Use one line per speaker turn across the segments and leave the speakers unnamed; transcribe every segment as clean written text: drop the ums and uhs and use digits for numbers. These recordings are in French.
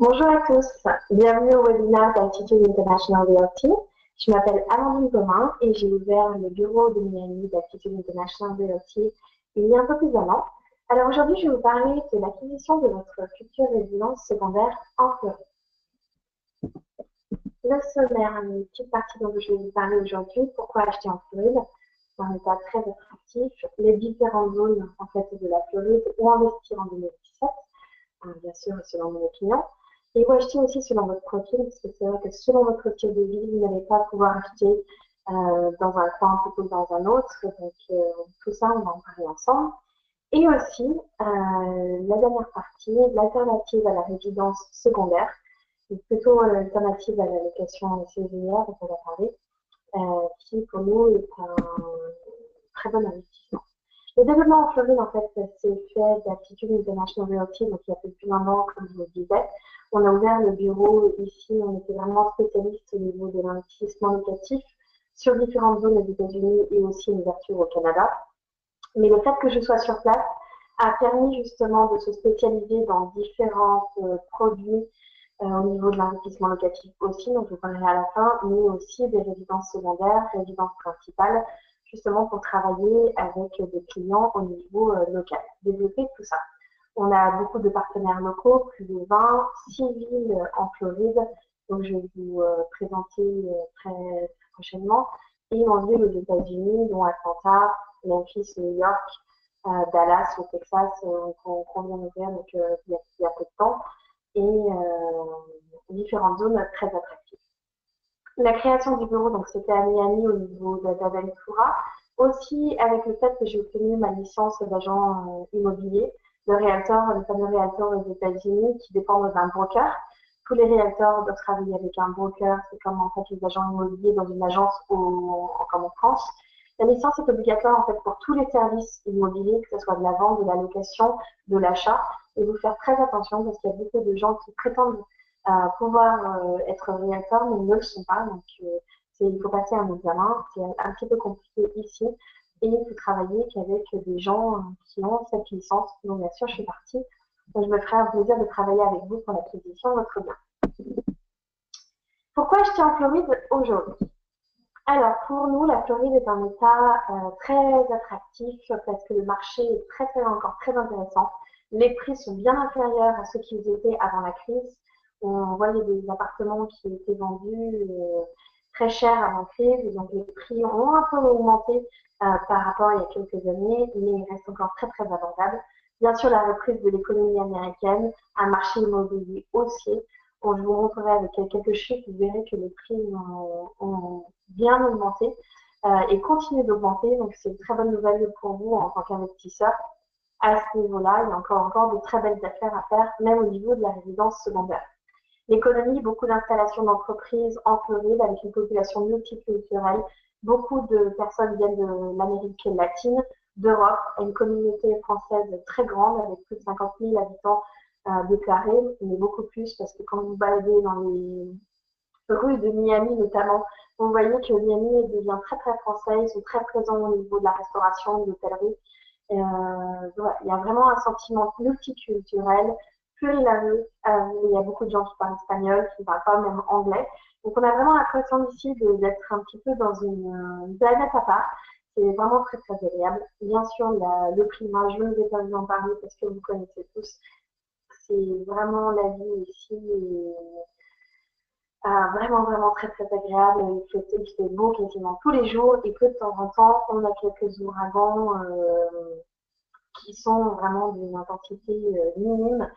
Bonjour à tous, bienvenue au webinaire d'Altitude International Realty. Je m'appelle Amandine Gomin et j'ai ouvert le bureau de Miami d'Altitude International Realty il y a un peu plus d'un an. Alors aujourd'hui, je vais vous parler de l'acquisition de votre future résidence secondaire en Floride. Le sommaire, une petite partie dont je vais vous parler aujourd'hui, pourquoi acheter en Floride, un état très attractif, les différentes zones en fait de la Floride, où investir en 2017, bien sûr selon mon opinion. Et où acheter aussi selon votre profil, parce que c'est vrai que selon votre style de vie, vous n'allez pas pouvoir acheter dans un coin plutôt que dans un autre. Donc tout ça, on va en parler ensemble. Et aussi, la dernière partie, l'alternative à la résidence secondaire, ou plutôt l'alternative à la location saisonnière, dont on va parler, qui pour nous est un très bon investissement. Le développement en Floride, en fait, c'est fait d'Altitude International Realty, donc il y a plus d'un an, comme je vous le disais. On a ouvert le bureau ici, on était vraiment spécialiste au niveau de l'investissement locatif sur différentes zones des États-Unis et aussi une ouverture au Canada. Mais le fait que je sois sur place a permis justement de se spécialiser dans différents produits au niveau de l'investissement locatif aussi, donc je vous parlerai à la fin, mais aussi des résidences secondaires, résidences principales, justement pour travailler avec des clients au niveau local, développer tout ça. On a beaucoup de partenaires locaux, plus de 26 villes en Floride, donc je vais vous présenter très prochainement, et en ville aux États-Unis, dont Atlanta, Memphis, New York, Dallas, au Texas, qu'on vient d'ouvrir donc il y a peu de temps, et différentes zones très attractives. La création du bureau, donc c'était à Miami au niveau d'Aventura, aussi avec le fait que j'ai obtenu ma licence d'agent immobilier, le fameux realtor aux États-Unis qui dépend d'un broker. Tous les realtors doivent travailler avec un broker, c'est comme en fait les agents immobiliers dans une agence comme en France. La licence est obligatoire en fait pour tous les services immobiliers, que ce soit de la vente, de la location, de l'achat. Et vous faire très attention parce qu'il y a beaucoup de gens qui prétendent pouvoir être realtor, mais ne le sont pas. Donc, il faut passer un examen. C'est un petit peu compliqué ici. Et il faut travailler qu'avec des gens qui ont cette licence. Donc, bien sûr, je suis partie. Donc, je me ferai un plaisir de travailler avec vous pour l'acquisition de votre bien. Pourquoi acheter en Floride aujourd'hui? Alors, pour nous, la Floride est un État très attractif parce que le marché est encore très intéressant. Les prix sont bien inférieurs à ceux qu'ils étaient avant la crise. On voyait des appartements qui étaient vendus très chers avant la crise, donc les prix ont un peu augmenté par rapport à il y a quelques années, mais ils restent encore très très abordables. Bien sûr, la reprise de l'économie américaine, un marché immobilier haussier. Bon, je vous montrerai avec quelques chiffres, vous verrez que les prix ont bien augmenté et continuent d'augmenter. Donc, c'est une très bonne nouvelle pour vous en tant qu'investisseur. À ce niveau-là, il y a encore de très belles affaires à faire, même au niveau de la résidence secondaire. L'économie, beaucoup d'installations d'entreprises en Floride avec une population multiculturelle. Beaucoup de personnes viennent de l'Amérique latine, d'Europe, une communauté française très grande avec plus de 50 000 habitants déclarés, mais beaucoup plus parce que quand vous baladez dans les rues de Miami notamment, vous voyez que Miami devient très très français, ils sont très présents au niveau de la restauration, de l'hôtellerie. Voilà, il y a vraiment un sentiment multiculturel, plurilingue. Il y a beaucoup de gens qui parlent espagnol, qui ne parlent pas même anglais. Donc on a vraiment l'impression ici d'être un petit peu dans une planète à part. C'est vraiment très très agréable. Bien sûr, le climat, je ne vais pas vous en parler parce que vous connaissez tous. C'est vraiment la vie ici. Vraiment, vraiment très, très agréable. Il fait beau quasiment tous les jours et que de temps en temps, on a quelques ouragans qui sont vraiment d'une intensité minime.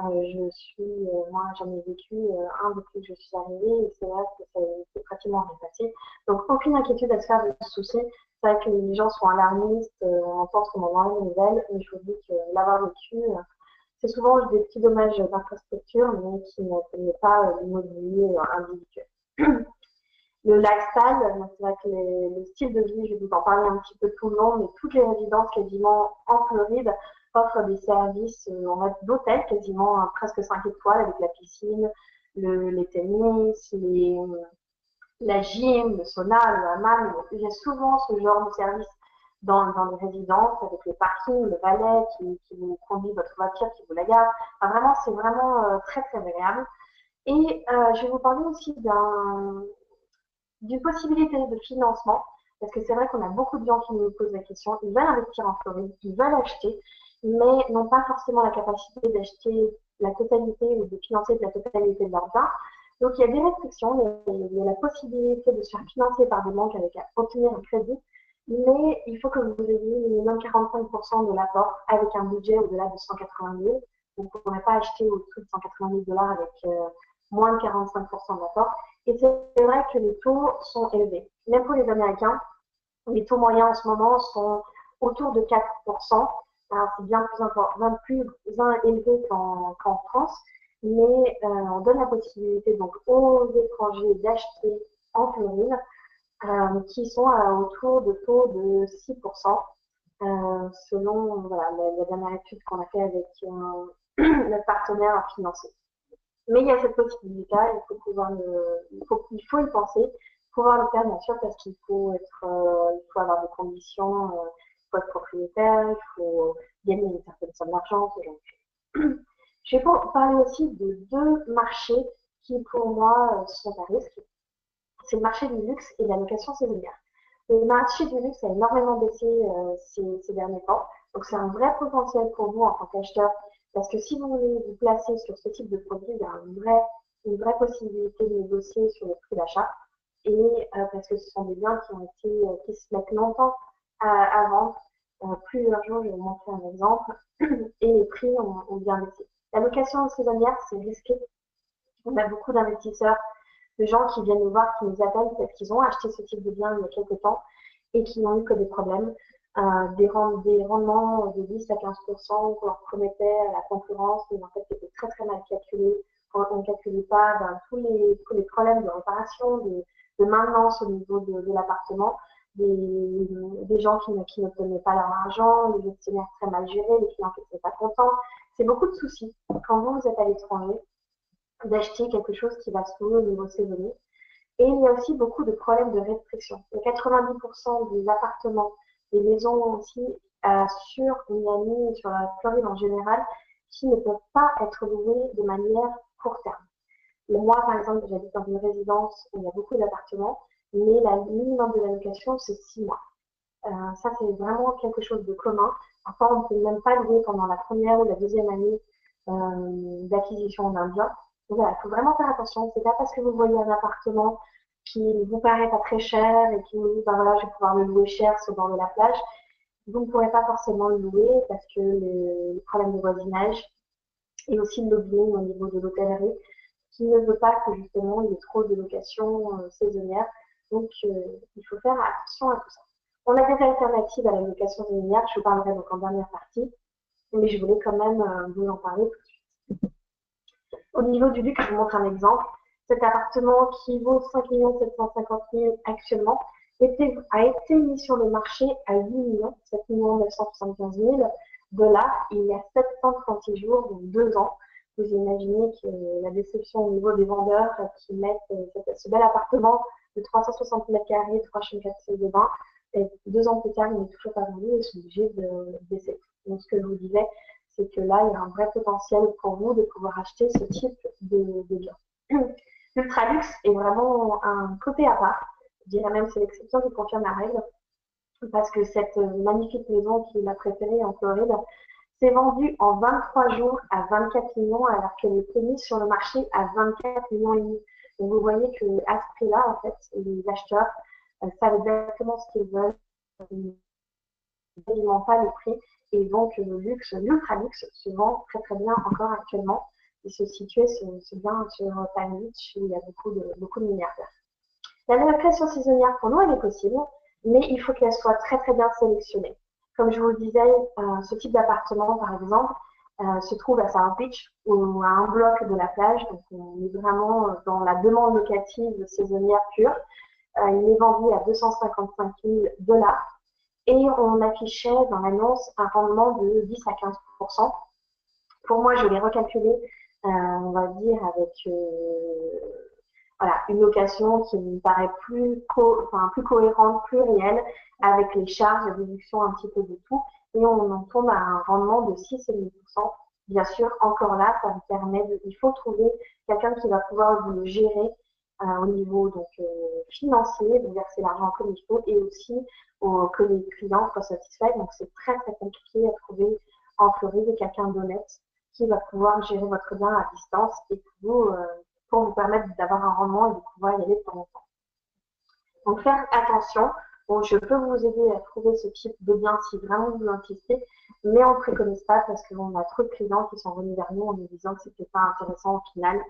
Moi, j'en ai vécu un depuis que je suis arrivée et c'est vrai que c'est pratiquement rien passé. Donc, aucune inquiétude à se faire de ce souci. C'est vrai que les gens sont alarmistes, on entend ce qu'on entend dans les nouvelles, mais je vous dis que l'avoir vécu, c'est souvent des petits dommages d'infrastructure, mais qui ne tenaient pas l'immobilier individuel. Le lifestyle, c'est vrai que le style de vie, je vais vous en parler un petit peu tout le long, mais toutes les résidences quasiment en Floride offrent des services d'hôtel quasiment presque 5 étoiles avec la piscine, les tennis, la gym, le sauna, le hammam. Il y a souvent ce genre de service dans les résidences, avec les parkings, le valet qui vous conduit votre voiture, qui vous la garde. Enfin, vraiment, c'est vraiment très, très agréable. Et je vais vous parler aussi d'une possibilité de financement, parce que c'est vrai qu'on a beaucoup de gens qui nous posent la question, ils veulent investir en Floride, ils veulent acheter, mais n'ont pas forcément la capacité d'acheter la totalité ou de financer la totalité de leur bien. Donc il y a des restrictions, il y a la possibilité de se faire financer par des banques avec à obtenir un crédit, mais il faut que vous ayez minimum 45% de l'apport avec un budget au-delà de 180 000. Vous ne pourrez pas acheter au-dessus de 180 000 $ avec moins de 45% d'apport. Et c'est vrai que les taux sont élevés. Même pour les Américains, les taux moyens en ce moment sont autour de 4%. Alors c'est bien plus élevé qu'en France, mais on donne la possibilité donc aux étrangers d'acheter en Floride, qui sont autour de taux de 6%, selon voilà, la dernière étude qu'on a fait avec notre partenaire financier. Mais il y a cette possibilité, il faut y penser, pouvoir le faire bien sûr parce qu'il faut il faut avoir des conditions, il faut être propriétaire, il faut gagner une certaine somme d'argent, ce genre de choses. Je vais parler aussi de deux marchés qui pour moi sont à risque. C'est le marché du luxe et de la location saisonnière. Le marché du luxe a énormément baissé ces derniers temps, donc c'est un vrai potentiel pour vous en tant qu'acheteur, parce que si vous voulez vous placer sur ce type de produit, il y a une vraie possibilité de négocier sur le prix d'achat, et parce que ce sont des biens qui se mettent longtemps à vendre, plusieurs jours, je vais vous montrer un exemple, et les prix ont bien baissé. La location saisonnière, c'est risqué. On a beaucoup d'investisseurs, de gens qui viennent nous voir, qui nous appellent parce qu'ils ont acheté ce type de bien il y a quelques temps et qui n'ont eu que des problèmes, des rendements de 10 à 15% qu'on leur promettait à la concurrence, mais en fait c'était très très mal calculé. On ne calculait pas tous les problèmes de réparation, de maintenance au niveau de l'appartement, des gens qui n'obtenaient pas leur argent, les gestionnaires très mal gérés, les clients qui n'étaient pas contents. C'est beaucoup de soucis quand vous êtes à l'étranger d'acheter quelque chose qui va se louer au niveau saisonnier. Et il y a aussi beaucoup de problèmes de restriction. 90% des appartements, des maisons aussi sur Miami et sur la Floride en général, qui ne peuvent pas être loués de manière court terme. Moi, par exemple, j'habite dans une résidence où il y a beaucoup d'appartements, mais la minimum de la location, c'est 6 mois. Ça, c'est vraiment quelque chose de commun. Parfois, on ne peut même pas louer pendant la première ou la deuxième année d'acquisition d'un bien. Donc voilà, il faut vraiment faire attention. C'est pas parce que vous voyez un appartement qui vous paraît pas très cher et qui vous dit, ben voilà, je vais pouvoir le louer cher sur le bord de la plage. Vous ne pourrez pas forcément le louer parce que les problèmes de voisinage et aussi le lobbying au niveau de l'hôtellerie qui ne veut pas que justement il y ait trop de locations saisonnières. Donc, il faut faire attention à tout ça. On a des alternatives à la location saisonnière, je vous parlerai donc en dernière partie, mais je voulais quand même vous en parler tout de suite. Au niveau du luxe, je vous montre un exemple. Cet appartement qui vaut 5 750 000 actuellement a été mis sur le marché à 8 millions, 7 975 000 $ il y a 736 jours, donc 2 ans. Vous imaginez que la déception au niveau des vendeurs qui mettent ce bel appartement de 360 mètres carrés, 3 chambres, 4 salles de bain, et 2 ans plus tard, il n'est toujours pas vendu, ils sont obligés de baisser. Donc, ce que je vous disais, c'est que là, il y a un vrai potentiel pour vous de pouvoir acheter ce type de bien. L'ultra-luxe est vraiment un côté à part. Je dirais même c'est l'exception qui confirme la règle, parce que cette magnifique maison qu'il a préférée en Floride s'est vendue en 23 jours à 24 millions, alors qu'elle était mise sur le marché à 24 millions et demi. Donc vous voyez qu'à ce prix-là, en fait, les acheteurs savent exactement ce qu'ils veulent, ils n'alimentent pas le prix, et donc le luxe, l'ultra-luxe se vend très très bien encore actuellement. Il se situait bien sur Palm Beach où il y a beaucoup de milliardaires. La location saisonnière, pour nous, elle est possible, mais il faut qu'elle soit très très bien sélectionnée. Comme je vous le disais, ce type d'appartement, par exemple, se trouve à South Beach ou à un bloc de la plage. Donc, on est vraiment dans la demande locative saisonnière pure. Il est vendu à 255 000 $ et on affichait dans l'annonce un rendement de 10 à 15%. Pour moi, je l'ai recalculé, on va dire, voilà, une location qui me paraît plus cohérente, plus réelle, avec les charges, la déduction un petit peu de tout, et on en tombe à un rendement de 6,5%. Bien sûr, encore là, ça me permet il faut trouver quelqu'un qui va pouvoir vous le gérer au niveau donc financier, de verser l'argent comme il faut, et aussi que les clients soient satisfaits. Donc c'est très très compliqué à trouver en Floride quelqu'un d'honnête qui va pouvoir gérer votre bien à distance et pour vous permettre d'avoir un rendement et de pouvoir y aller de temps en temps. Donc faire attention. Bon, je peux vous aider à trouver ce type de bien si vraiment vous insistez, mais on ne préconise pas parce qu'on a trop de clients qui sont venus vers nous en nous disant que c'était pas intéressant au final.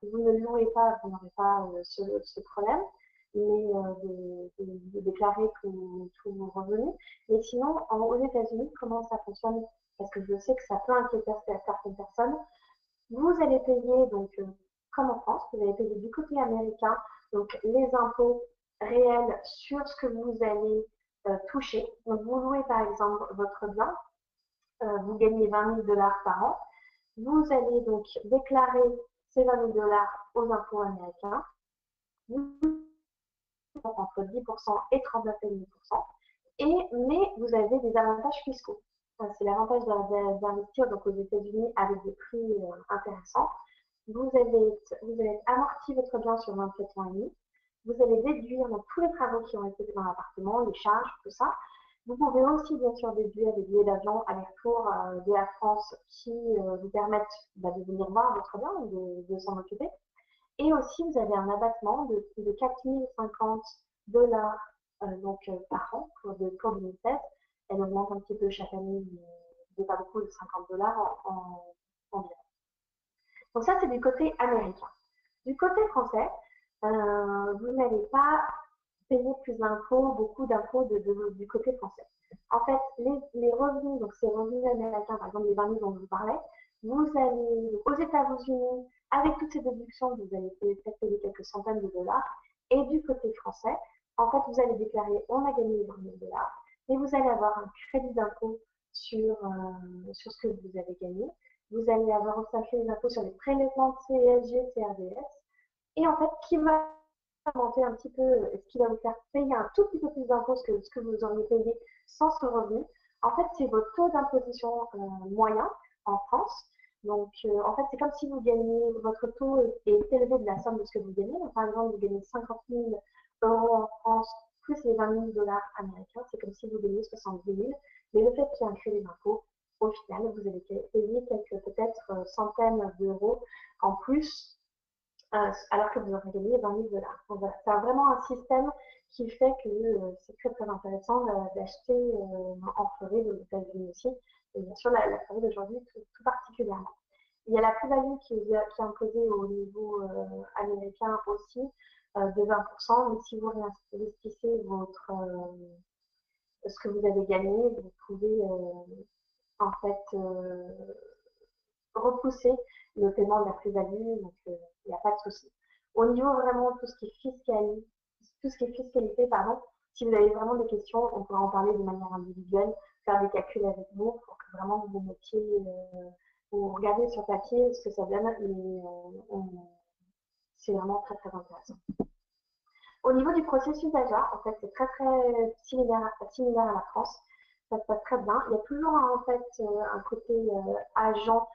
Si vous ne louez pas, vous n'aurez pas ce problème, mais de déclarer tous vos revenus. Mais sinon, aux États-Unis, comment ça fonctionne? Parce que je sais que ça peut inquiéter certaines personnes. Vous allez payer, donc, comme en France, vous allez payer du côté américain, donc les impôts réels sur ce que vous allez toucher. Donc, vous louez par exemple votre bien, vous gagnez 20 000 $ par an. Vous allez donc déclarer ces 20 000 $ aux impôts américains. Vous entre 10% et 39,5%. Mais vous avez des avantages fiscaux. C'est l'avantage d'investir donc aux États-Unis avec des prix intéressants. Vous allez amortir votre bien sur 27 ans et demi. Vous allez déduire donc, tous les travaux qui ont été faits dans l'appartement, les charges, tout ça. Vous pouvez aussi bien sûr déduire des billets d'avion aller-retour de la France qui vous permettent de venir voir votre bien et de s'en occuper. Et aussi, vous avez un abattement de 4 050 $ par an pour 2016. Elle augmente un petit peu chaque année, mais pas beaucoup, de 50 $ environ. Donc ça, c'est du côté américain. Du côté français, vous n'allez pas payer plus d'impôts, beaucoup d'impôts du côté français. En fait, les revenus, donc ces revenus américains, par exemple les 20 000 dont je vous parlais, vous allez aux États-Unis, avec toutes ces déductions, vous allez peut-être payer quelques centaines de dollars. Et du côté français, en fait, vous allez déclarer, on a gagné les 20 000 $, et vous allez avoir un crédit d'impôt sur ce que vous avez gagné. Vous allez avoir aussi un crédit d'impôt sur les prélèvements de CSG, CRDS, et en fait, qui va augmenter un petit peu, ce qui va vous faire payer un tout petit peu plus d'impôts que ce que vous auriez payé sans ce revenu. En fait, c'est votre taux d'imposition moyen en France. Donc, en fait, c'est comme si vous gagnez, votre taux est élevé de la somme de ce que vous gagnez. Donc, par exemple, vous gagnez 50 000 € en France, plus les 20 000 $ américains, c'est comme si vous gagnez 70 000. Mais le fait qu'il y ait un crédit d'impôt, au final, vous allez payer peut-être centaines d'euros en plus alors que vous aurez gagné 20 000 $. Donc voilà, c'est vraiment un système qui fait que c'est très très intéressant d'acheter en Floride, aux États-Unis aussi, et bien sûr la Floride aujourd'hui tout particulièrement. Il y a la plus-value qui est imposée au niveau américain aussi de 20%, mais si vous réinvestissez ce que vous avez gagné, vous pouvez en fait repousser le paiement de la plus-value, donc il n'y a pas de souci. Au niveau vraiment tout ce qui est fiscalité, pardon, si vous avez vraiment des questions, on pourra en parler de manière individuelle, faire des calculs avec vous pour que vraiment vous vous mettiez, vous regardez sur papier ce que ça donne et c'est vraiment très très intéressant. Au niveau du processus d'achat, en fait, c'est très très similaire à la France. Ça se passe très bien. Il y a toujours en fait un côté agent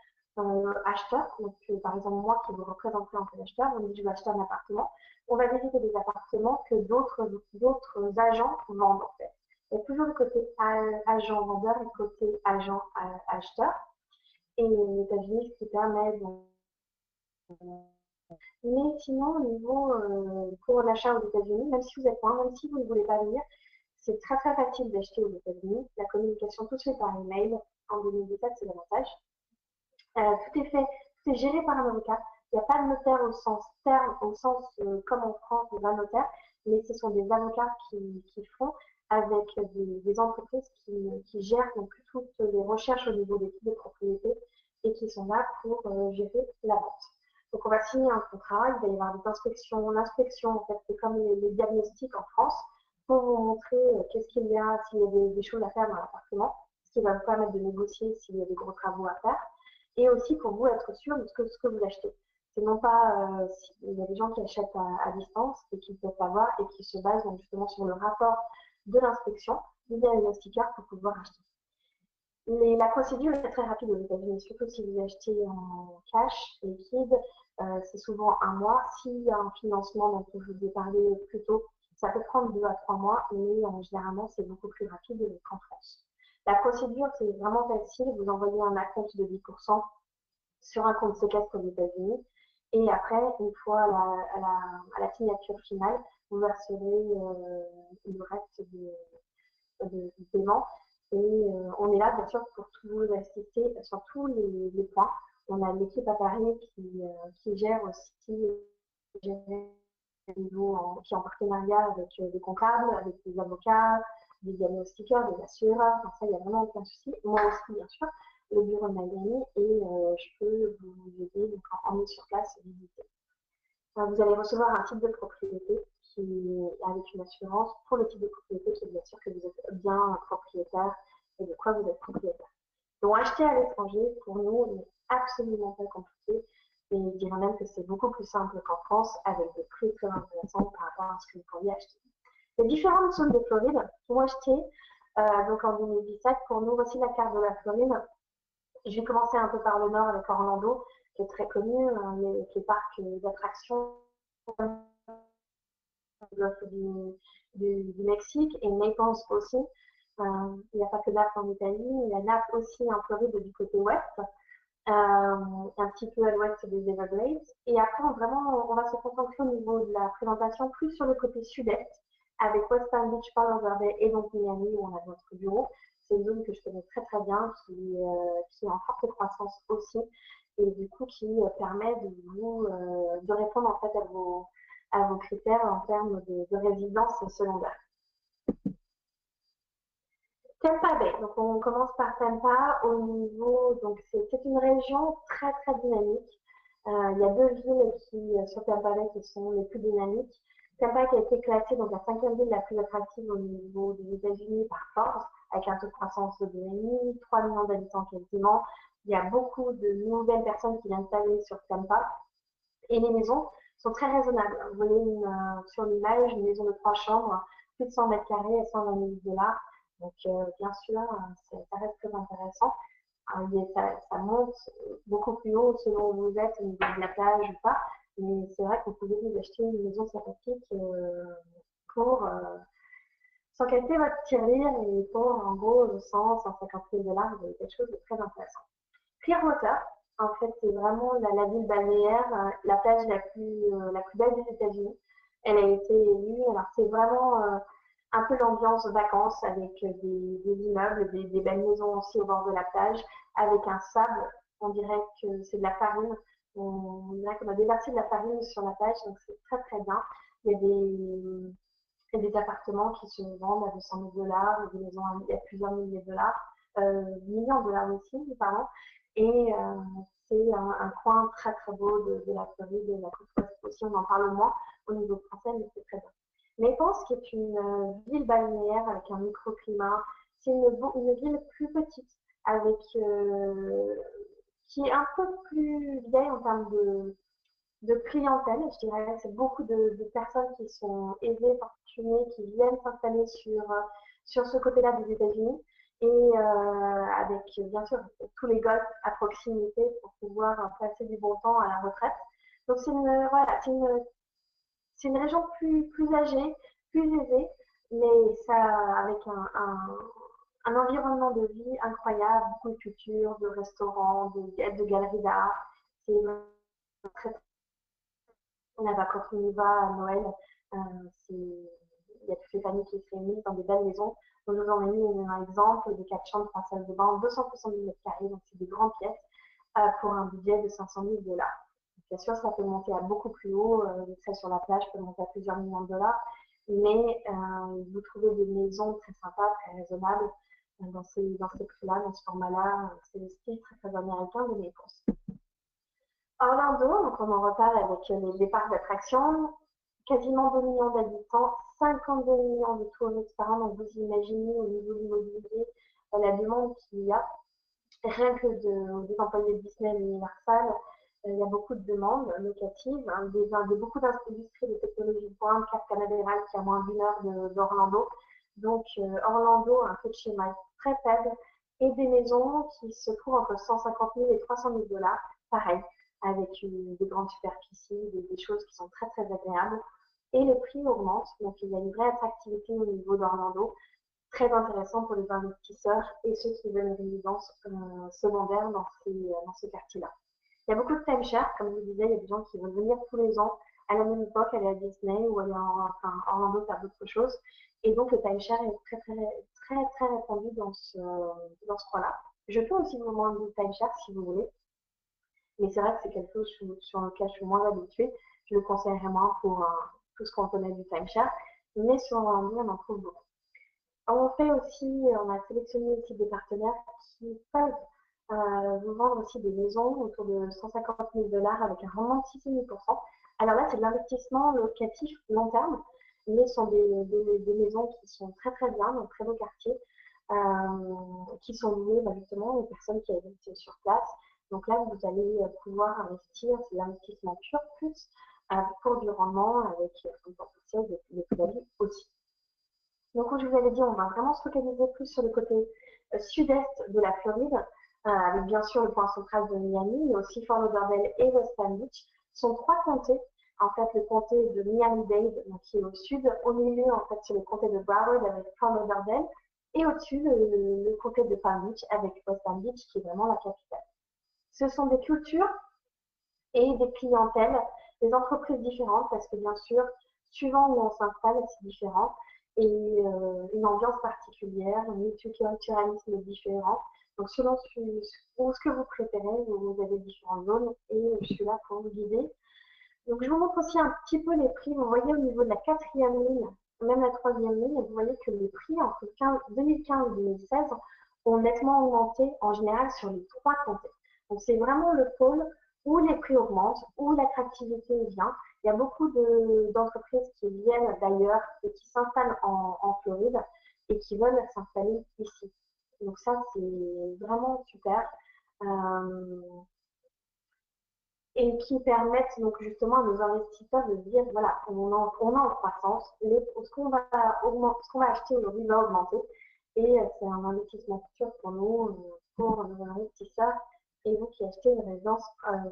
acheteur. Donc, par exemple, moi qui vous représente en tant qu'acheteur, on dit je vais acheter un appartement. On va visiter des appartements que d'autres agents vendent en fait. Il y a toujours le côté agent vendeur et le côté agent acheteur. Et les États-Unis, ce qui permet mais sinon, au niveau pour l'achat aux États-Unis, même si vous êtes loin, même si vous ne voulez pas venir, c'est très très facile d'acheter aux États-Unis. La communication tout se fait par email. En 2017, c'est l'avantage. Tout est fait Tout est géré par un avocat. Il n'y a pas de notaire au sens terme, au sens comme en France, de un notaire, mais ce sont des avocats qui font avec des entreprises qui gèrent donc toutes les recherches au niveau des types de propriété et qui sont là pour gérer la vente. Donc on va signer un contrat, il va y avoir des inspections. L'inspection, en fait, c'est comme les diagnostics en France pour vous montrer qu'est-ce qu'il y a, s'il y a des choses à faire dans l'appartement, ce qui va vous permettre de négocier s'il y a des gros travaux à faire, et aussi pour vous être sûr de ce que vous achetez. C'est non pas, il y a des gens qui achètent à distance et qui ne peuvent pas voir et qui se basent donc justement sur le rapport de l'inspection du diagnostiqueur pour pouvoir acheter. La procédure est très rapide aux États-Unis, surtout si vous achetez en cash, liquide, c'est souvent un mois. S'il y a un financement dont je vous ai parlé plus tôt, ça peut prendre 2 à 3 mois, mais généralement c'est beaucoup plus rapide qu'en France. La procédure, c'est vraiment facile. Vous envoyez un acompte de 10% sur un compte séquestre aux États-Unis. Et après, une fois à la signature finale, vous verserez le reste du paiement. Et on est là, bien sûr, pour tout assister sur tous les points. On a l'équipe à Paris qui gère aussi qui est en partenariat avec des comptables, avec des avocats, des diagnostiqueurs, des assureurs. Enfin, ça, il n'y a vraiment aucun souci. Moi aussi, bien sûr, le bureau de Miami, et je peux vous aider donc, en sur place et visiter. Vous allez recevoir un titre de propriété qui est avec une assurance pour le type de propriété qui est bien sûr que vous êtes bien propriétaire et de quoi vous êtes propriétaire. Donc acheter à l'étranger, pour nous, n'est absolument pas compliqué. Et je dirais même que c'est beaucoup plus simple qu'en France, avec des prix très intéressants par rapport à ce que vous pourriez acheter. Les différentes zones de Floride sont achetées donc en 2017. Pour nous, voici la carte de la Floride. Je vais commencer un peu par le nord avec Orlando, qui est très connu, les parcs d'attractions du Mexique, et Naples aussi. Il n'y a pas que Naples en Italie, il y a Naples aussi en Floride du côté ouest, un petit peu à l'ouest des Everglades. Et après, vraiment, on va se concentrer au niveau de la présentation plus sur le côté sud-est, avec West Palm Beach, Palo Verde et donc Miami, où on a notre bureau. C'est une zone que je connais très très bien, qui est en forte croissance aussi, et du coup qui permet de répondre en fait à vos critères en termes de résidence secondaire. Tampa Bay, donc on commence par Tampa au niveau, donc c'est une région très très dynamique. Il y a deux villes sur Tampa Bay qui sont les plus dynamiques. Tampa qui a été classée donc la 5e ville la plus attractive au niveau des États-Unis par Forbes, avec un taux de croissance de 2,5, 3 millions d'habitants quasiment. Il y a beaucoup de nouvelles personnes qui viennent s'installer sur Tampa. Et les maisons sont très raisonnables. Vous voyez sur l'image une maison de 3 chambres, plus de 100 mètres carrés à 120 000 $. Donc, bien sûr, ça reste très intéressant. Ça monte beaucoup plus haut selon où vous êtes, au niveau de la plage ou pas. Mais c'est vrai que vous pouvez vous acheter une maison sympathique pour sans casser votre tirelire, et pour en gros 100, 150 000 $, vous avez quelque chose de très intéressant. Clearwater, en fait, c'est vraiment la ville balnéaire, la plage la plus belle des États-Unis. Elle a été élue. Alors, c'est vraiment un peu l'ambiance vacances avec des immeubles, des belles maisons aussi au bord de la plage, avec un sable. On dirait que c'est de la farine. On dirait qu'on a déversé de la farine sur la plage, donc c'est très très bien. Il y a des appartements qui se vendent à 200 000 $, des maisons à plusieurs milliers de dollars, millions de dollars aussi, pardon. Et c'est un coin très très beau de la Floride, de la côte ouest aussi. On en parle moins au niveau français, mais c'est très bien. Naples, qui est une ville balnéaire avec un microclimat, c'est une ville plus petite, avec qui est un peu plus vieille en termes de clientèle, je dirais. C'est beaucoup de personnes qui sont aisées, fortunées, qui viennent s'installer sur ce côté-là des États-Unis, et avec bien sûr tous les golfs à proximité pour pouvoir passer du bon temps à la retraite. Donc voilà, c'est une région plus âgée, plus aisée, mais ça avec un environnement de vie incroyable, beaucoup de culture, de restaurants, de galeries d'art. C'est très. Là-bas, quand on y va à Noël, il y a toutes les familles qui se réunissent dans des belles maisons. Donc, je vous en ai mis un exemple de 4 chambres, 3 salles de bain, 270 mètres carrés, donc c'est des grandes pièces, pour un budget de 500 000 $. Bien sûr, ça peut monter à beaucoup plus haut, ça sur la plage peut monter à plusieurs millions de dollars, mais vous trouvez des maisons très sympas, très raisonnables dans ces prix-là, dans ce format-là. C'est le style très, très américain de Naples. Orlando, donc on en reparle avec les parcs d'attractions, quasiment 2 millions d'habitants, 52 millions de touristes par an, donc vous imaginez au niveau de l'immobilier la demande qu'il y a. Rien que des employés de Disney et Universal, il y a beaucoup de demandes locatives, beaucoup d'industries de technologie de pointe, Cap Canaveral qui est à moins d'une heure d'Orlando. Donc Orlando, un taux de schéma très faible et des maisons qui se trouvent entre 150 000 et 300 000 $, pareil, avec des grandes superficies, des choses qui sont très très agréables. Et les prix augmentent, donc il y a une vraie attractivité au niveau d'Orlando, très intéressant pour les investisseurs et ceux qui veulent une résidence secondaire dans ce quartier-là. Il y a beaucoup de timeshare, comme je vous disais, il y a des gens qui veulent venir tous les ans à la même époque, aller à Disney ou aller Orlando faire d'autres choses. Et donc le timeshare est très très très très répandu dans ce coin-là. Je peux aussi vous demander du timeshare si vous voulez, mais c'est vrai que c'est quelque chose sur lequel je suis moins habituée. Je le conseillerais moins pour tout ce qu'on connaît du timeshare, mais sur Orlando, on en trouve beaucoup. On a sélectionné aussi des partenaires qui peuvent vous vendre aussi des maisons autour de 150 000 $ avec un rendement de 6,5%. Alors là, c'est de l'investissement locatif long terme, mais ce sont des maisons qui sont très très bien, dans très beaux quartiers, qui sont louées justement aux personnes qui habitent sur place. Donc là, vous allez pouvoir investir, c'est l'investissement pur, plus pour du rendement avec comme potentiel des plus-values aussi. Donc, comme je vous avais dit, on va vraiment se focaliser plus sur le côté sud-est de la Floride, avec bien sûr le point central de Miami, mais aussi Fort Lauderdale et West Palm Beach. Ce sont trois comtés. En fait, le comté de Miami-Dade, qui est au sud. Au milieu, en fait, c'est le comté de Broward avec Fort Lauderdale. Et au-dessus, le comté de Palm Beach avec West Palm Beach, qui est vraiment la capitale. Ce sont des cultures et des clientèles, des entreprises différentes, parce que bien sûr, suivant où on s'installe, c'est différent, et une ambiance particulière, un multiculturalisme différent. Donc selon ce que vous préférez, vous avez différentes zones, et je suis là pour vous guider. Donc je vous montre aussi un petit peu les prix. Vous voyez au niveau de la quatrième ligne, même la troisième ligne, vous voyez que les prix entre 2015 et 2016 ont nettement augmenté en général sur les trois comtés. Donc c'est vraiment le pôle où les prix augmentent, où l'attractivité est bien. Il y a beaucoup d'entreprises qui viennent d'ailleurs et qui s'installent en Floride et qui veulent s'installer ici. Donc ça, c'est vraiment super. Et qui permettent donc justement à nos investisseurs de dire voilà, on est en croissance, ce qu'on va acheter aujourd'hui va augmenter, et c'est un investissement futur pour nous, pour nos investisseurs et vous qui achetez une résidence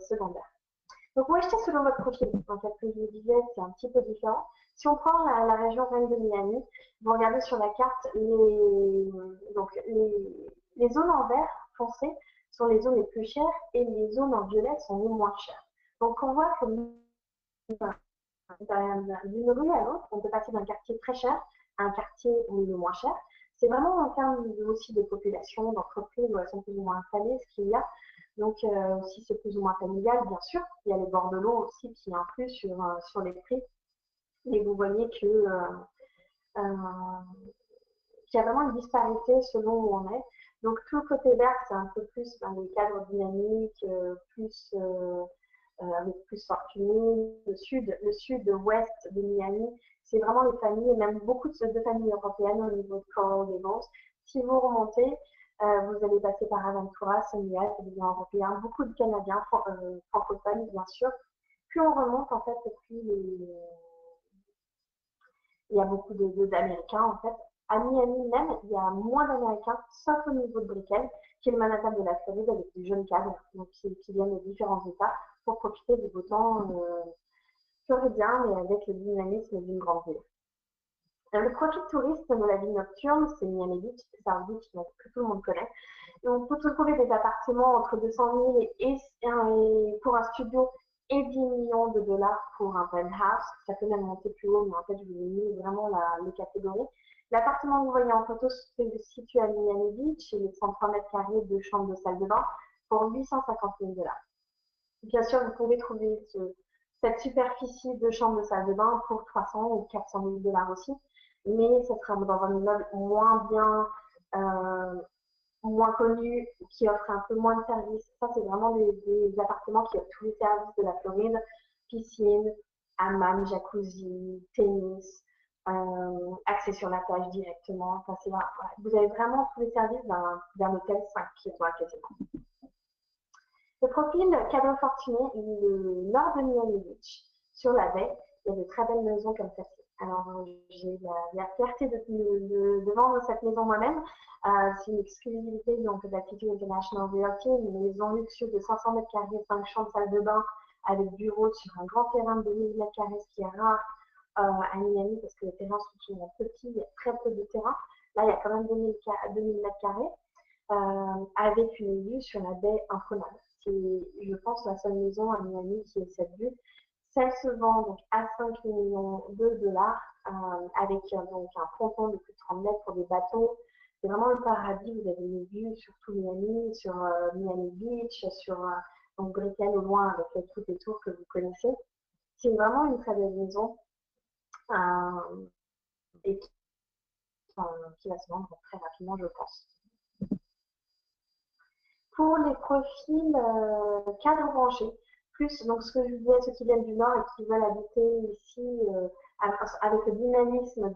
secondaire. Donc, vous achetez selon votre profil. En fait, comme je vous disais, c'est un petit peu différent. Si on prend la région Reine de Miami, vous regardez sur la carte, les zones en vert foncé sont les zones les plus chères et les zones en violet sont les moins chères. Donc, on voit que d'une rue à l'autre, on peut passer d'un quartier très cher à un quartier où il est moins cher. C'est vraiment en termes aussi de population, d'entreprises où elles sont plus ou moins installées, ce qu'il y a. Donc, si c'est plus ou moins familial, bien sûr, il y a les bords de l'eau aussi qui influent sur les prix. Et vous voyez qu'il y a vraiment une disparité selon où on est. Donc, tout le côté vert, c'est un peu plus les cadres dynamiques, avec plus fortunés. Le sud-ouest de Miami, c'est vraiment les familles, et même beaucoup de familles européennes au niveau de Coral Gables. Si vous remontez, vous allez passer par Aventura, Sunnyvale, c'est des européens, beaucoup de Canadiens, francophones, bien sûr. Plus on remonte, en fait, plus il y a beaucoup d'Américains, en fait. À Miami même, il y a moins d'Américains, sauf au niveau de Brickell, qui est le Manhattan de la Floride, avec des jeunes cadres, donc qui viennent de différents États, pour profiter du beau temps floridien, mais avec le dynamisme d'une grande ville. Le profil touriste de la ville nocturne, c'est Miami Beach, c'est un beach que tout le monde connaît. Et on peut trouver des appartements entre 200 000 et pour un studio et 10 millions de dollars pour un penthouse. Ça peut même monter plus haut, mais en fait, je vous ai mis vraiment les catégories. L'appartement que vous voyez en photo se situe à Miami Beach, il est de 103 mètres carrés, 2 chambres, 2 salles de bain. pour 850 000 $. Bien sûr, vous pouvez trouver cette superficie de chambre de salle de bain pour 300 ou 400 000 $ aussi, mais ça sera dans un immeuble moins bien, moins connu, qui offre un peu moins de services. Ça, c'est vraiment des appartements qui offrent tous les services de la Floride: piscine, hammam, jacuzzi, tennis, accès sur la plage directement. Enfin, voilà. Vous avez vraiment tous les services d'un hôtel 5 étoiles quasiment. Le profil cadre fortuné, le nord de Miami Beach, sur la baie, il y a de très belles maisons comme celle-ci. Alors, j'ai la fierté de vendre cette maison moi-même. C'est une exclusivité d'Attitude International Realty, une maison luxueuse de 500 mètres carrés, 5 chambres, salle de bain, avec bureau sur un grand terrain de 2000 mètres carrés, ce qui est rare à Miami parce que les terrains sont souvent petits, il y a très peu de terrain. Là, il y a quand même 2000 mètres carrés. Avec une vue sur la baie imprenable. C'est, je pense, la seule maison à Miami qui ait cette vue. Celle se vend donc à 5 millions de dollars avec donc un fronton de plus de 30 mètres pour des bateaux. C'est vraiment le paradis. Vous avez une vue sur tout Miami, sur Miami Beach, sur donc Brickell au loin avec toutes les tours que vous connaissez. C'est vraiment une très belle maison et qui va se vendre très rapidement, je pense. Pour les profils cadres branchés, plus donc ce que je disais, ceux qui viennent du Nord et qui veulent habiter ici avec le dynamisme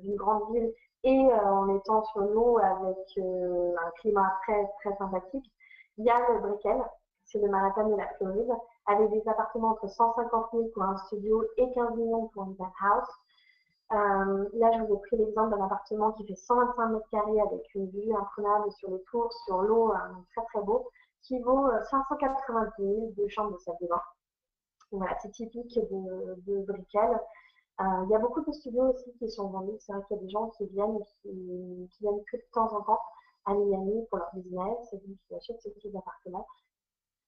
d'une grande ville et en étant sur l'eau avec un climat très, très sympathique, il y a le Brickell, c'est le Manhattan de la Floride, avec des appartements entre 150 000 pour un studio et 15 millions pour une penthouse. Là, je vous ai pris l'exemple d'un appartement qui fait 125 mètres carrés avec une vue imprenable sur les tours, sur l'eau, très très beau, qui vaut 590 000, 2 chambres de salle de bain. Voilà, c'est typique de Brickell. Il y a beaucoup de studios aussi qui sont vendus. C'est vrai qu'il y a des gens qui viennent que de temps en temps à Miami pour leur business et qui achètent ce type d'appartement.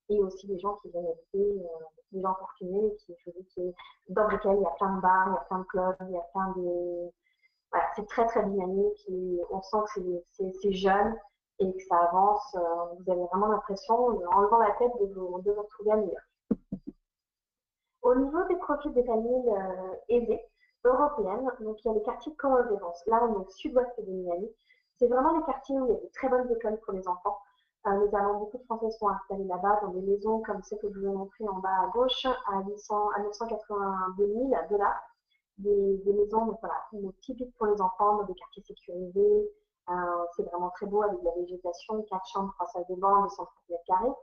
Et aussi des gens qui viennent habiter, des gens fortunés, dans Brickell, il y a plein de bars, il y a plein de clubs, il y a plein de... Voilà, c'est très très dynamique et on sent que c'est jeune et que ça avance. Vous avez vraiment l'impression, en levant la tête, de vous retrouver à New York. Au niveau des profils des familles aisées, européennes, donc il y a les quartiers de Coral Gables. Là, on est au sud-ouest de Miami. C'est vraiment les quartiers où il y a de très bonnes écoles pour les enfants. Notamment, beaucoup de Français sont installés là-bas dans des maisons comme celles que je vous ai montrées en bas à gauche à 982 000 $. Des maisons donc voilà, typiques pour les enfants, dans des quartiers sécurisés. C'est vraiment très beau avec de la végétation, 4 chambres, 3 salles de bain, 230 mètres carrés.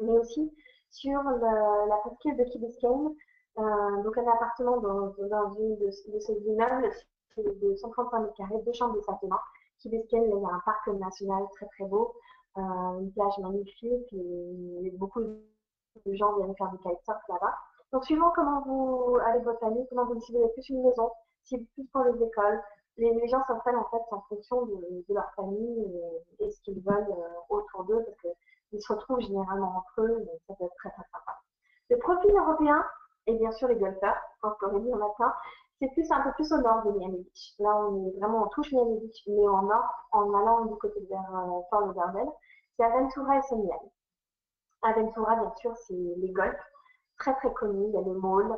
Mais aussi sur la presqu'île de Key Biscayne, donc un appartement dans une de ces immeubles de 135 mètres carrés, 2 chambres, 2 salles de bain. Key Biscayne, il y a un parc national très très beau, une plage magnifique, et beaucoup de gens viennent faire du kitesurf là-bas. Donc, suivant comment vous, avec votre famille, comment vous décidez plus une maison, si plus pour les écoles, les gens s'installent en fait en fonction de leur famille et ce qu'ils veulent autour d'eux, parce qu'ils se retrouvent généralement entre eux, donc ça peut être très très sympa. Le profil européen, et bien sûr les golfeurs, en Floride, il y en a plein, c'est un peu plus au nord de Miami Beach. Là, on est vraiment, on touche Miami Beach, mais en nord, en allant du côté vers Fort Lauderdale, c'est Aventura et Sunny Isles. Aventura, bien sûr, c'est les golfs, très très connus. Il y a le mall,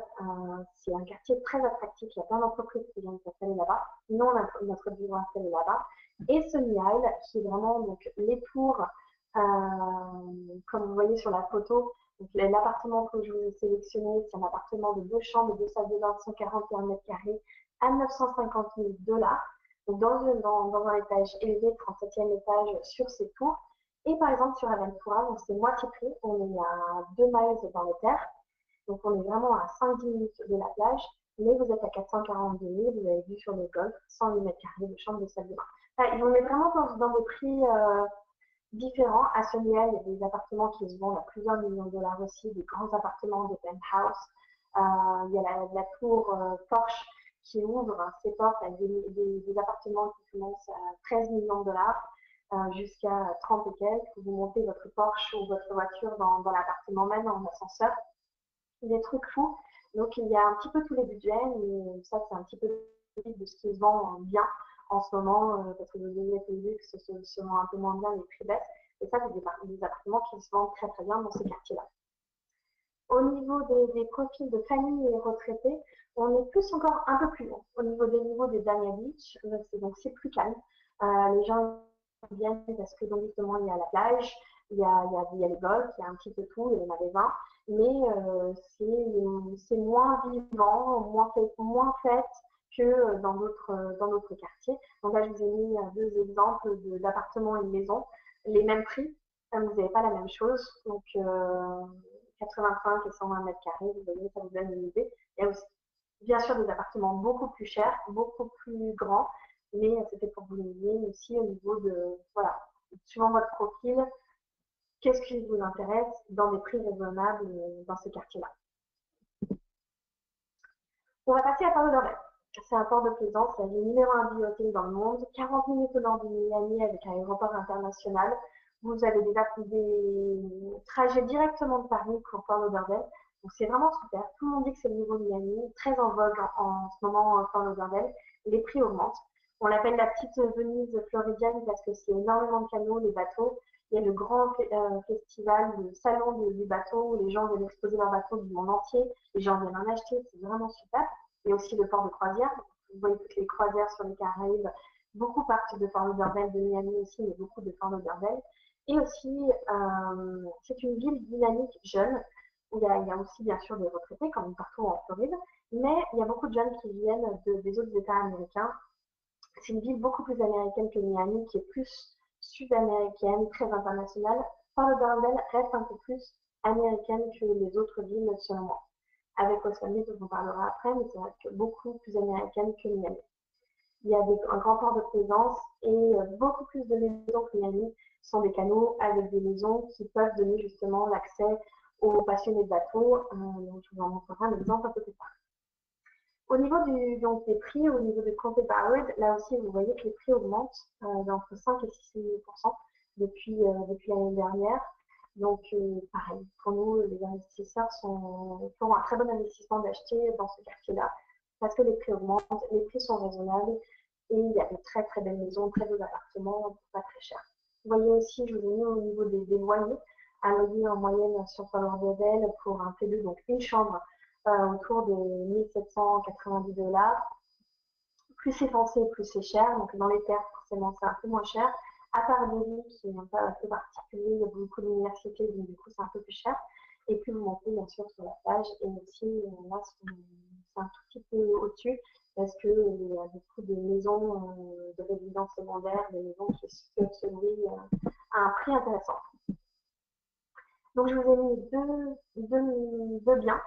c'est un quartier très attractif. Il y a plein d'entreprises qui viennent s'installer là-bas. Nous, on a notre bureau installé là-bas. Et Sunny Isles, qui est vraiment donc les tours, comme vous voyez sur la photo. L'appartement que je vous ai sélectionné, c'est un appartement de 2 chambres, 2 salles de bain, 141 mètres carrés, à 950 000 $. Donc dans un étage élevé, 37e étage sur ces tours. Et par exemple, sur Aventura, donc c'est moitié prix, on est à 2 miles dans les terres. Donc on est vraiment à 5-10 minutes de la plage, mais vous êtes à 442 000, vous avez vu sur les golfs, 108 mètres carrés de chambre de salle de bain. Enfin, on est vraiment dans des prix différents. À Sunnyvale, il y a des appartements qui se vendent à plusieurs millions de dollars aussi, des grands appartements de penthouse. Il y a la tour Porsche qui ouvre ses portes avec des appartements qui commencent à 13 millions de dollars. Jusqu'à 30 et quelques, vous montez votre Porsche ou votre voiture dans l'appartement même en ascenseur. Des trucs fous. Donc il y a un petit peu tous les budgets, mais ça c'est un petit peu de ce qui se vend bien en ce moment, parce que les luxe se vend un peu moins bien, les prix baissent. Et ça, c'est des appartements qui se vendent très très bien dans ce quartier-là. Au niveau des profils de familles et retraités, on est plus encore un peu plus haut. Au niveau des niveaux des Dania Beach, c'est plus calme. Les gens viennent parce que donc justement il y a la plage, il y a les golfs, il y a un petit peu tout, il y en a des vins, mais c'est moins vivant, moins fait que dans d'autres quartiers. Donc là, je vous ai mis deux exemples d'appartements et de maisons, les mêmes prix, vous n'avez pas la même chose. Donc 85 et 120 mètres carrés, vous voyez, ça vous donne une idée. Il y a aussi, bien sûr, des appartements beaucoup plus chers, beaucoup plus grands, mais c'était pour vous aider aussi au niveau de, voilà, suivant votre profil, qu'est-ce qui vous intéresse dans des prix raisonnables dans ce quartier-là. On va passer à Fort Lauderdale. C'est un port de plaisance, c'est le numéro 1 biothèque dans le monde, 40 minutes au nord de Miami avec un aéroport international. Vous avez des trajets directement de Paris pour Fort Lauderdale. Donc c'est vraiment super. Tout le monde dit que c'est le nouveau Miami, très en vogue en ce moment Fort Lauderdale. Les prix augmentent. On l'appelle la petite Venise floridienne parce que c'est énormément de canaux, les bateaux. Il y a le grand festival, le salon du bateau où les gens viennent exposer leurs bateaux du monde entier. Les gens viennent en acheter, c'est vraiment super. Il y a aussi le port de croisière. Vous voyez toutes les croisières sur les Caraïbes. Beaucoup partent de Fort Lauderdale, de Miami aussi, mais beaucoup de Fort Lauderdale. Et aussi, c'est une ville dynamique jeune, où il y a aussi bien sûr des retraités, comme partout en Floride, mais il y a beaucoup de jeunes qui viennent des autres États américains. C'est une ville beaucoup plus américaine que Miami, qui est plus sud-américaine, très internationale. Fort Lauderdale reste un peu plus américaine que les autres villes, selon moi. Avec West Palm Beach, dont on parlera après, mais c'est vrai que beaucoup plus américaine que Miami. Il y a un grand port de plaisance et beaucoup plus de maisons que Miami sont des canaux avec des maisons qui peuvent donner justement l'accès aux passionnés de bateaux. Donc je vous en montrerai un exemple un peu plus tard. Au niveau donc des prix, au niveau de Compte Barrett, là aussi vous voyez que les prix augmentent d'entre 5 et 6% depuis l'année dernière. Donc pareil, pour nous, les investisseurs font un très bon investissement d'acheter dans ce quartier-là parce que les prix augmentent, les prix sont raisonnables et il y a de très très belles maisons, très beaux appartements, pas très chers. Vous voyez aussi, je vous ai mis au niveau des loyers, un loyer en moyenne sur Fort Lauderdale pour un T2, donc une chambre, autour de 1790 $. Plus c'est foncé, plus c'est cher. Donc dans les terres, forcément, c'est un peu moins cher. À part Delhi, qui est un peu particulier, il y a beaucoup d'universités, donc du coup, c'est un peu plus cher. Et puis vous montez bien sûr sur la plage. Et aussi, là, c'est un tout petit peu au-dessus, parce qu'il y a beaucoup de maisons de résidence secondaire, des maisons qui peuvent se louer à un prix intéressant. Donc je vous ai mis deux biens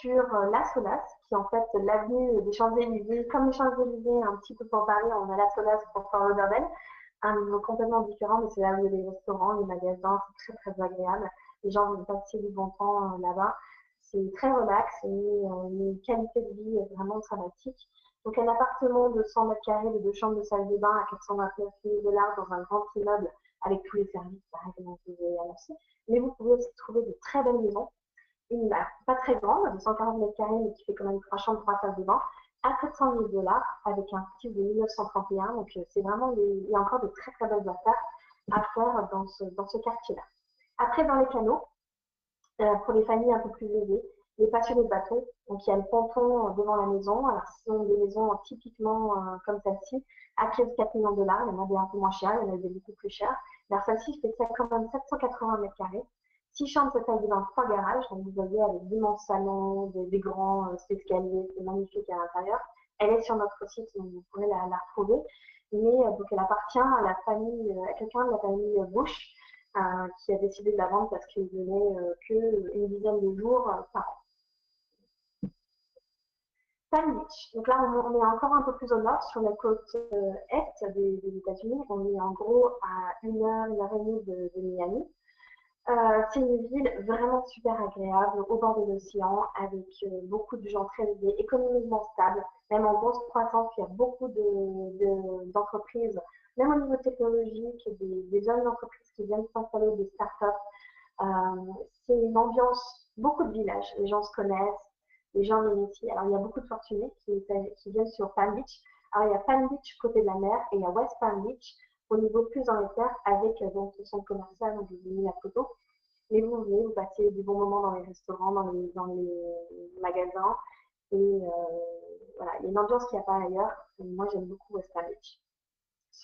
sur la Solas, qui est en fait l'avenue des Champs-Élysées. Comme les Champs-Élysées, un petit peu pour Paris, on a la Solas pour Fort Lauderdale, un niveau complètement différent, mais c'est là où il y a les restaurants, les magasins, c'est très très agréable. Les gens vont passer du bon temps là-bas. C'est très relax et une qualité de vie vraiment sympathique. Donc un appartement de 100 mètres carrés de 2 chambres de salle de bain à 429 000 $ dans un grand immeuble avec tous les services, pareil, comme je vous ai annoncé. Mais vous pouvez aussi trouver de très belles maisons. Une pas très grande, de 140 mètres carrés, mais qui fait quand même 3 chambres, 3 salles de bain, à 700 000 $ avec un style de 1931. Donc c'est vraiment, il y a encore de très très belles affaires à faire dans ce quartier-là. Après, dans les canaux, pour les familles un peu plus aisées, les passionnés de bateaux. Donc il y a le ponton devant la maison. Alors ce sont des maisons typiquement comme celle-ci, à 4 millions de $. Il y en a des un peu moins chères, il y en a des beaucoup plus chères. Alors celle-ci fait quand même 780 mètres carrés. 6 chambres séparées dans 3 garages. Donc vous voyez avec d'immenses salons, des grands escaliers, c'est magnifique à l'intérieur. Elle est sur notre site, donc vous pourrez la retrouver. Mais donc elle appartient à la famille, à quelqu'un de la famille Bush, qui a décidé de la vendre parce qu'il donnait qu'une dizaine de jours par an. Palm Beach. Donc là, on est encore un peu plus au nord, sur la côte est des États-Unis. On est en gros à 1 heure et demie de Miami. C'est une ville vraiment super agréable, au bord de l'océan, avec beaucoup de gens très aisés, économiquement stables, même en grosse croissance. Il y a beaucoup d'entreprises, même au niveau technologique, des jeunes entreprises qui viennent s'installer, des startups. C'est une ambiance, beaucoup de villages, les gens se connaissent, les gens viennent ici. Alors il y a beaucoup de fortunés qui viennent sur Palm Beach. Alors il y a Palm Beach côté de la mer et il y a West Palm Beach au niveau plus dans les terres avec donc le centre commercial, donc je vous ai mis la photo. Mais vous venez, vous passez du bon moment dans les restaurants, dans les magasins. Et voilà, il y a une ambiance qu'il n'y a pas ailleurs. Et moi, j'aime beaucoup West Palm Beach.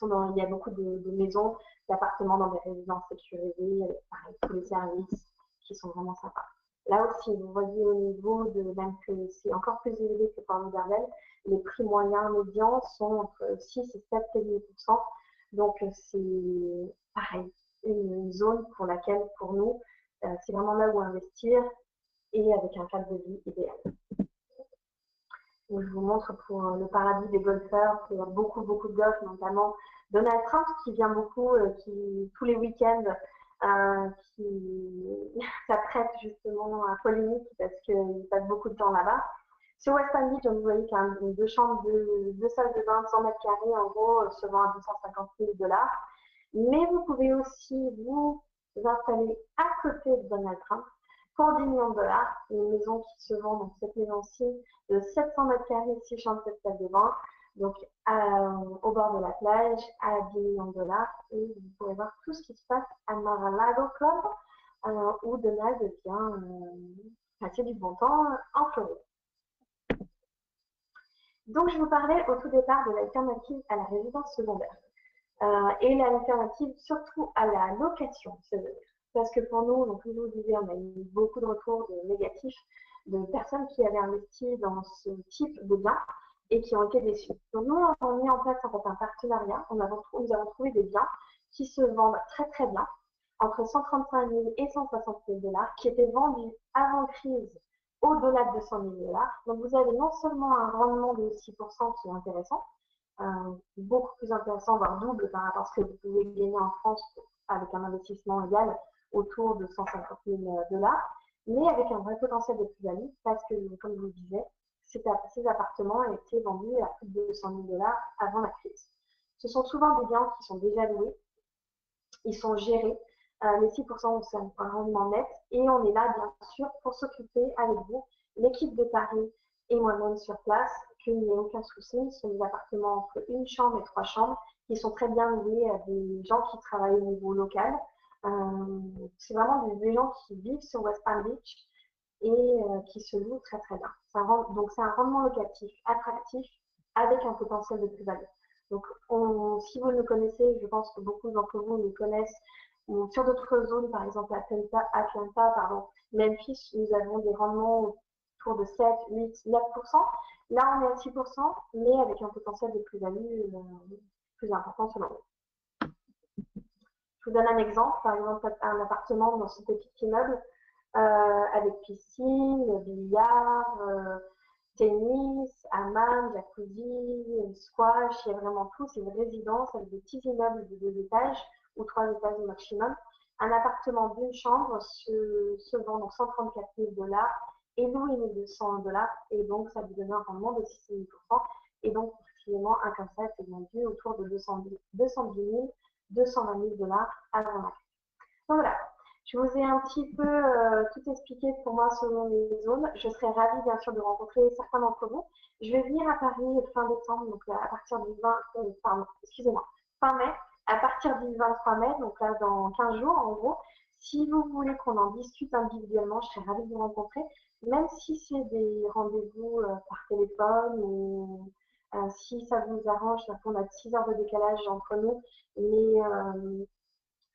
Il y a beaucoup de maisons, d'appartements dans des résidences sécurisées, avec pareil, tous les services qui sont vraiment sympas. Là aussi, vous voyez au niveau de, même que c'est encore plus élevé que Fort Lauderdale, les prix moyens médians sont entre 6 et 7,5%. Donc, c'est pareil, une zone pour laquelle, pour nous, c'est vraiment là où investir et avec un cadre de vie idéal. Donc, je vous montre pour le paradis des golfeurs, il y a beaucoup, beaucoup de golf, notamment Donald Trump qui vient beaucoup, qui tous les week-ends, qui s'apprête justement à polémique parce qu'il passe beaucoup de temps là-bas. Sur West Palm Beach, vous voyez qu'il y a deux chambres, deux salles de bain de 100 mètres carrés, en gros, se vend à 250 000 $. Mais vous pouvez aussi vous installer à côté de Donald Trump pour 10 millions de $. Une maison qui se vend, donc cette maison-ci, de 700 mètres carrés, 6 chambres, 7 salles de bain, donc au bord de la plage, à 10 millions de $. Et vous pourrez voir tout ce qui se passe à Mar-a-Lago Club, où Donald vient passer du bon temps en Floride. Donc, je vous parlais au tout départ de l'alternative à la résidence secondaire. Et l'alternative surtout à la location saisonnière. Parce que pour nous, donc, comme je vous disais, on a eu beaucoup de retours négatifs de personnes qui avaient investi dans ce type de biens et qui ont été déçus. Donc nous, on a mis en place un partenariat. Nous avons trouvé des biens qui se vendent très très bien, entre 135 000 et 160 000 $, qui étaient vendus avant crise au-delà de 200 000 $. Donc vous avez non seulement un rendement de 6% qui est intéressant, beaucoup plus intéressant, voire double par rapport à ce que vous pouvez gagner en France avec un investissement égal autour de 150 000 $, mais avec un vrai potentiel de plus-value parce que, comme je vous le disais, ces appartements étaient vendus à plus de 200 000 $ avant la crise. Ce sont souvent des biens qui sont déjà loués, ils sont gérés, les 6% c'est un rendement net et on est là bien sûr pour s'occuper avec vous, l'équipe de Paris et moi-même sur place, qu'il n'y ait aucun souci. Ce sont des appartements entre une chambre et 3 chambres qui sont très bien loués à des gens qui travaillent au niveau local. C'est vraiment des gens qui vivent sur West Palm Beach et qui se louent très très bien. Donc c'est un rendement locatif attractif avec un potentiel de plus-value. Donc si vous le connaissez, je pense que beaucoup d'entre vous le connaissent, sur d'autres zones, par exemple Atlanta, Memphis, nous avons des rendements autour de 7, 8, 9%. Là, on est à 6%, mais avec un potentiel de plus-value plus important selon nous. Je vous donne un exemple, par exemple un appartement dans ce petit immeuble avec piscine, billard, tennis, hammam, jacuzzi, squash, il y a vraiment tout. C'est une résidence avec des petits immeubles de 2 étages ou 3 étages au maximum. Un appartement d'une chambre se vend donc 134 000 $ et loué 1 200 $, et donc ça vous donne un rendement de 6,5%. Et donc, précisément, un comme ça est vendu autour de 210 000, 220 000 $ avant la crise. Donc voilà, je vous ai un petit peu tout expliqué pour moi selon les zones. Je serais ravie bien sûr de rencontrer certains d'entre vous. Je vais venir à Paris fin décembre, donc à partir du fin mai, à partir du 23 mai, donc là dans 15 jours en gros. Si vous voulez qu'on en discute individuellement, je serais ravie de vous rencontrer, même si c'est des rendez-vous par téléphone ou si ça vous arrange, parce qu'on a 6 heures de décalage entre nous, mais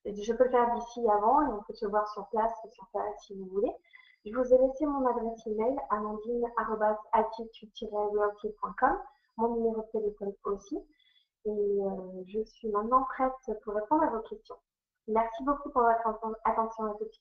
je peux le faire d'ici avant et on peut se voir sur place si vous voulez. Je vous ai laissé mon adresse email amandine@attitude-realty.com, mon numéro de téléphone aussi. Et je suis maintenant prête pour répondre à vos questions. Merci beaucoup pour votre attention à tous.